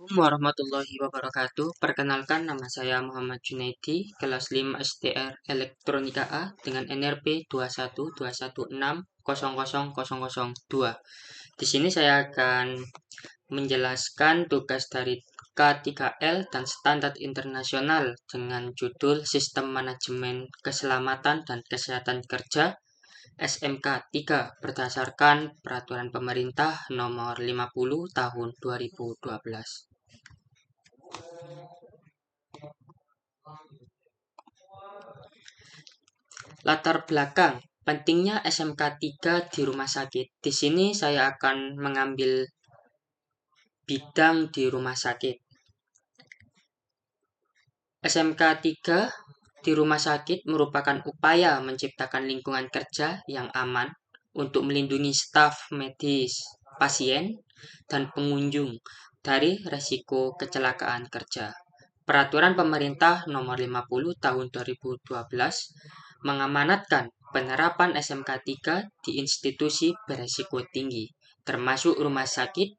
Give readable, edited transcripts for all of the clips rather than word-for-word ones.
Assalamualaikum warahmatullahi wabarakatuh. Perkenalkan, nama saya Muhammad Junaidi, kelas 5 STR Elektronika A dengan NRP 21216000002. Di sini saya akan menjelaskan tugas dari K3L dan Standar Internasional dengan judul Sistem Manajemen Keselamatan dan Kesehatan Kerja SMK 3 berdasarkan Peraturan Pemerintah Nomor 50 Tahun 2012. Latar belakang pentingnya SMK 3 di rumah sakit. Di sini saya akan mengambil bidang di rumah sakit. SMK 3 di rumah sakit merupakan upaya menciptakan lingkungan kerja yang aman untuk melindungi staf medis, pasien, dan pengunjung dari risiko kecelakaan kerja. Peraturan Pemerintah Nomor 50 Tahun 2012 mengamanatkan penerapan SMK 3 di institusi berisiko tinggi, termasuk rumah sakit,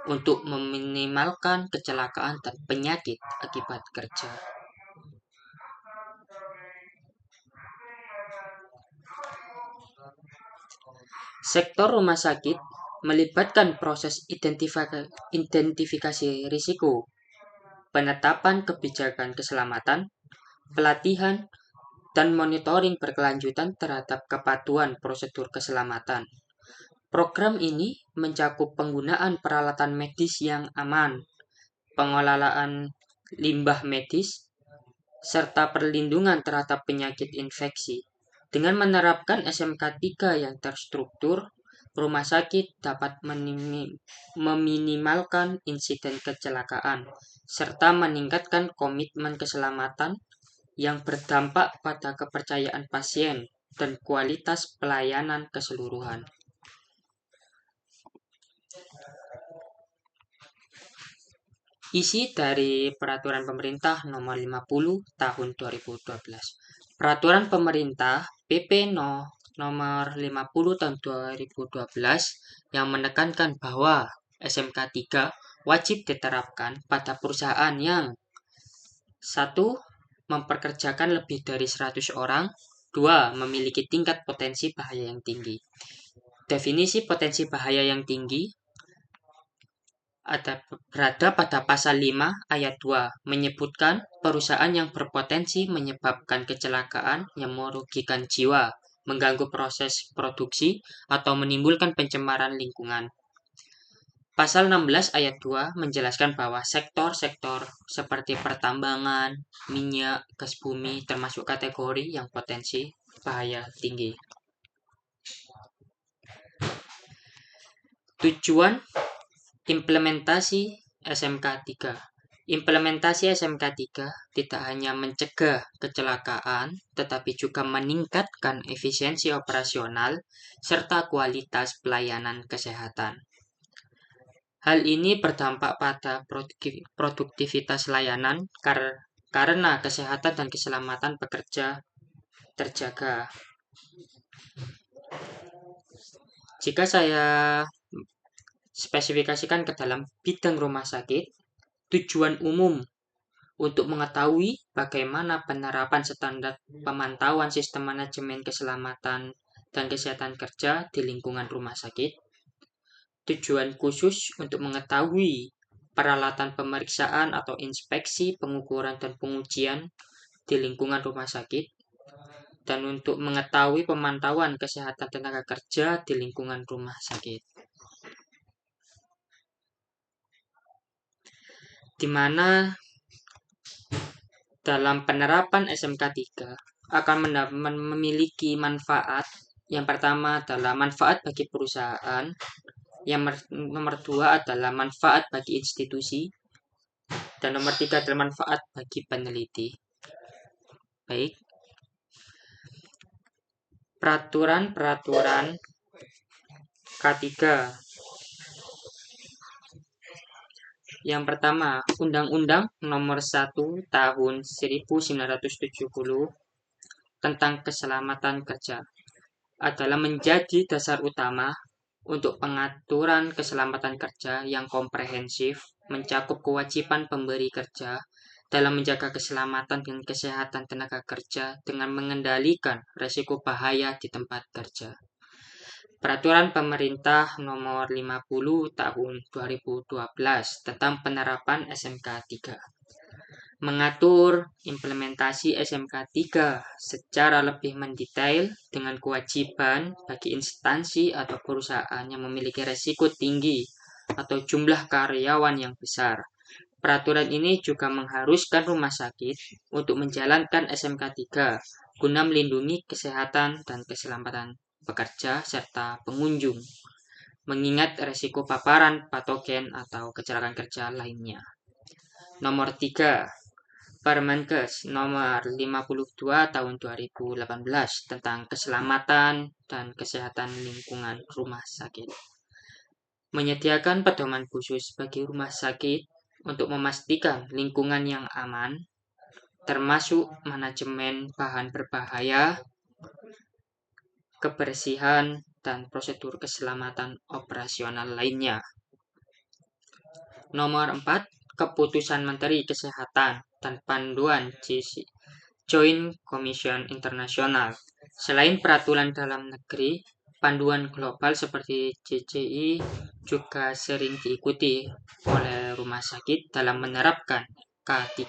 untuk meminimalkan kecelakaan dan penyakit akibat kerja. Sektor rumah sakit melibatkan proses identifikasi risiko, penetapan kebijakan keselamatan, pelatihan, dan monitoring berkelanjutan terhadap kepatuhan prosedur keselamatan. Program ini mencakup penggunaan peralatan medis yang aman, pengelolaan limbah medis, serta perlindungan terhadap penyakit infeksi. Dengan menerapkan SMK 3 yang terstruktur, rumah sakit dapat meminimalkan insiden kecelakaan, serta meningkatkan komitmen keselamatan yang berdampak pada kepercayaan pasien dan kualitas pelayanan keseluruhan. Isi dari Peraturan Pemerintah Nomor 50 Tahun 2012. Peraturan Pemerintah PP Nomor 50 Tahun 2012 yang menekankan bahwa SMK 3 wajib diterapkan pada perusahaan yang 1. Memperkerjakan lebih dari 100 orang, 2. Memiliki tingkat potensi bahaya yang tinggi. Definisi potensi bahaya yang tinggi berada pada pasal 5 ayat 2 menyebutkan perusahaan yang berpotensi menyebabkan kecelakaan yang merugikan jiwa, mengganggu proses produksi, atau menimbulkan pencemaran lingkungan. Pasal 16 ayat 2 menjelaskan bahwa sektor-sektor seperti pertambangan, minyak, gas bumi termasuk kategori yang potensi bahaya tinggi. Tujuan implementasi SMK 3. Implementasi SMK 3 tidak hanya mencegah kecelakaan, tetapi juga meningkatkan efisiensi operasional serta kualitas pelayanan kesehatan. Hal ini berdampak pada produktivitas layanan karena kesehatan dan keselamatan pekerja terjaga. Jika saya spesifikasikan ke dalam bidang rumah sakit, tujuan umum untuk mengetahui bagaimana penerapan standar pemantauan sistem manajemen keselamatan dan kesehatan kerja di lingkungan rumah sakit. Tujuan khusus untuk mengetahui peralatan pemeriksaan atau inspeksi, pengukuran, dan pengujian di lingkungan rumah sakit. Dan untuk mengetahui pemantauan kesehatan tenaga kerja di lingkungan rumah sakit. Di mana dalam penerapan SMK 3 akan memiliki manfaat. Yang pertama adalah manfaat bagi perusahaan, yang nomor 2 adalah manfaat bagi institusi, dan nomor 3 adalah manfaat bagi peneliti. Baik. Peraturan K3. Yang pertama, Undang-Undang Nomor 1 Tahun 1970 tentang Keselamatan Kerja adalah menjadi dasar utama untuk pengaturan keselamatan kerja yang komprehensif, mencakup kewajiban pemberi kerja dalam menjaga keselamatan dan kesehatan tenaga kerja dengan mengendalikan risiko bahaya di tempat kerja. Peraturan Pemerintah Nomor 50 Tahun 2012 tentang penerapan SMK 3 mengatur implementasi SMK 3 secara lebih mendetail dengan kewajiban bagi instansi atau perusahaan yang memiliki risiko tinggi atau jumlah karyawan yang besar. Peraturan ini juga mengharuskan rumah sakit untuk menjalankan SMK 3 guna melindungi kesehatan dan keselamatan pekerja serta pengunjung, mengingat risiko paparan patogen atau kecelakaan kerja lainnya. Nomor 3, Permenkes Nomor 52 Tahun 2018 tentang keselamatan dan kesehatan lingkungan rumah sakit. Menyediakan pedoman khusus bagi rumah sakit untuk memastikan lingkungan yang aman, termasuk manajemen bahan berbahaya, kebersihan, dan prosedur keselamatan operasional lainnya. Nomor 4, Keputusan Menteri Kesehatan dan Panduan Joint Commission Internasional. Selain peraturan dalam negeri, panduan global seperti JCI juga sering diikuti oleh rumah sakit dalam menerapkan K3.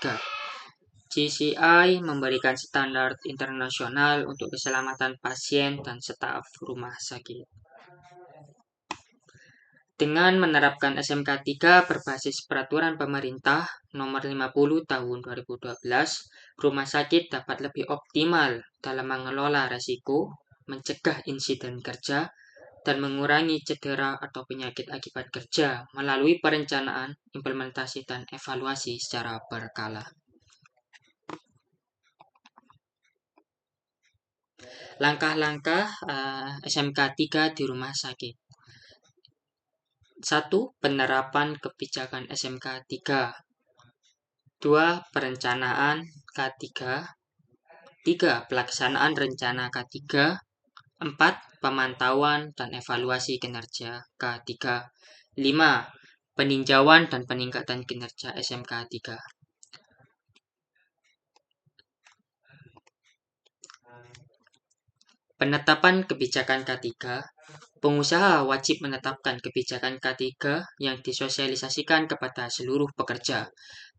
JCI memberikan standar internasional untuk keselamatan pasien dan staf rumah sakit. Dengan menerapkan SMK 3 berbasis peraturan pemerintah nomor 50 tahun 2012, rumah sakit dapat lebih optimal dalam mengelola risiko, mencegah insiden kerja, dan mengurangi cedera atau penyakit akibat kerja melalui perencanaan, implementasi, dan evaluasi secara berkala. Langkah-langkah SMK 3 di rumah sakit. 1. Penerapan kebijakan SMK 3. 2. Perencanaan K3. 3. Pelaksanaan rencana K3. 4. Pemantauan dan evaluasi kinerja K3. 5. Peninjauan dan peningkatan kinerja SMK 3. Penetapan kebijakan K3. Pengusaha wajib menetapkan kebijakan K3 yang disosialisasikan kepada seluruh pekerja.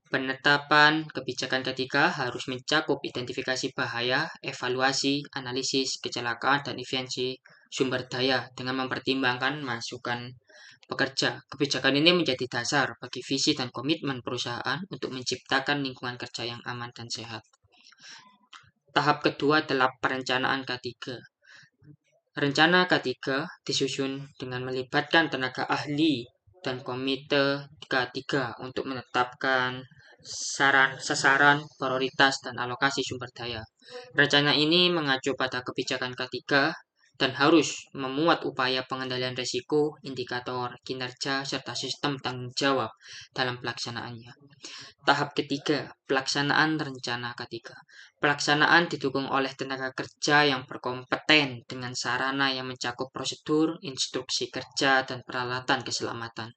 Penetapan kebijakan K3 harus mencakup identifikasi bahaya, evaluasi, analisis kecelakaan, dan efisiensi sumber daya dengan mempertimbangkan masukan pekerja. Kebijakan ini menjadi dasar bagi visi dan komitmen perusahaan untuk menciptakan lingkungan kerja yang aman dan sehat. Tahap kedua adalah perencanaan K3. Rencana K3 disusun dengan melibatkan tenaga ahli dan komite K3 untuk menetapkan sasaran, prioritas, dan alokasi sumber daya. Rencana ini mengacu pada kebijakan K3 dan harus memuat upaya pengendalian risiko, indikator, kinerja, serta sistem tanggung jawab dalam pelaksanaannya. Tahap ketiga, pelaksanaan rencana K3. Pelaksanaan didukung oleh tenaga kerja yang berkompeten dengan sarana yang mencakup prosedur, instruksi kerja, dan peralatan keselamatan.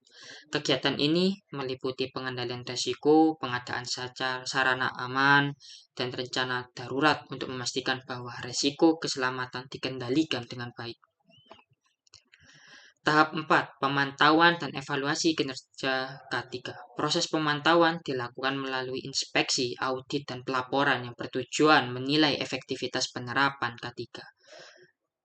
Kegiatan ini meliputi pengendalian risiko, pengadaan sarana aman, dan rencana darurat untuk memastikan bahwa risiko keselamatan dikendalikan dengan baik. Tahap 4. Pemantauan dan evaluasi kinerja K3. Proses pemantauan dilakukan melalui inspeksi, audit, dan pelaporan yang bertujuan menilai efektivitas penerapan K3.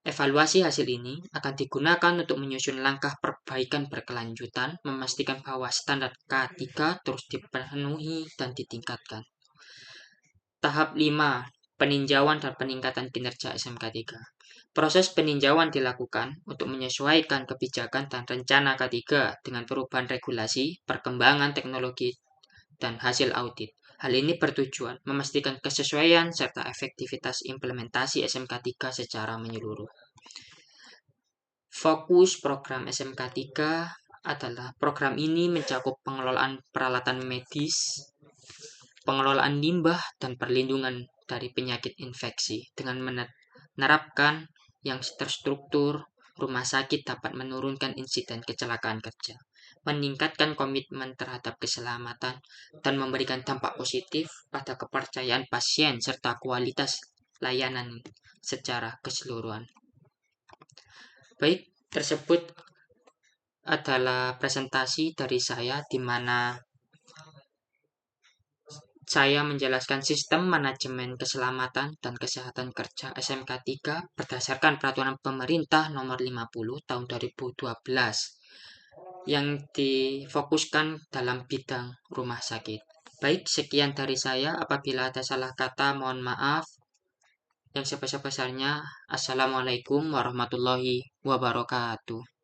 Evaluasi hasil ini akan digunakan untuk menyusun langkah perbaikan berkelanjutan, memastikan bahwa standar K3 terus dipenuhi dan ditingkatkan. Tahap 5. Peninjauan dan peningkatan kinerja SMK 3. Proses peninjauan dilakukan untuk menyesuaikan kebijakan dan rencana K3 dengan perubahan regulasi, perkembangan teknologi, dan hasil audit. Hal ini bertujuan memastikan kesesuaian serta efektivitas implementasi SMK 3 secara menyeluruh. Fokus program SMK 3 adalah program ini mencakup pengelolaan peralatan medis, pengelolaan limbah, dan perlindungan dari penyakit infeksi dengan menerapkan yang terstruktur, rumah sakit dapat menurunkan insiden kecelakaan kerja, meningkatkan komitmen terhadap keselamatan, dan memberikan dampak positif pada kepercayaan pasien serta kualitas layanan secara keseluruhan. Baik, tersebut adalah presentasi dari saya di mana saya menjelaskan sistem manajemen keselamatan dan kesehatan kerja SMK 3 berdasarkan peraturan pemerintah nomor 50 tahun 2012 yang difokuskan dalam bidang rumah sakit. Baik, sekian dari saya. Apabila ada salah kata, mohon maaf. Yang sebesar-besarnya, Assalamualaikum warahmatullahi wabarakatuh.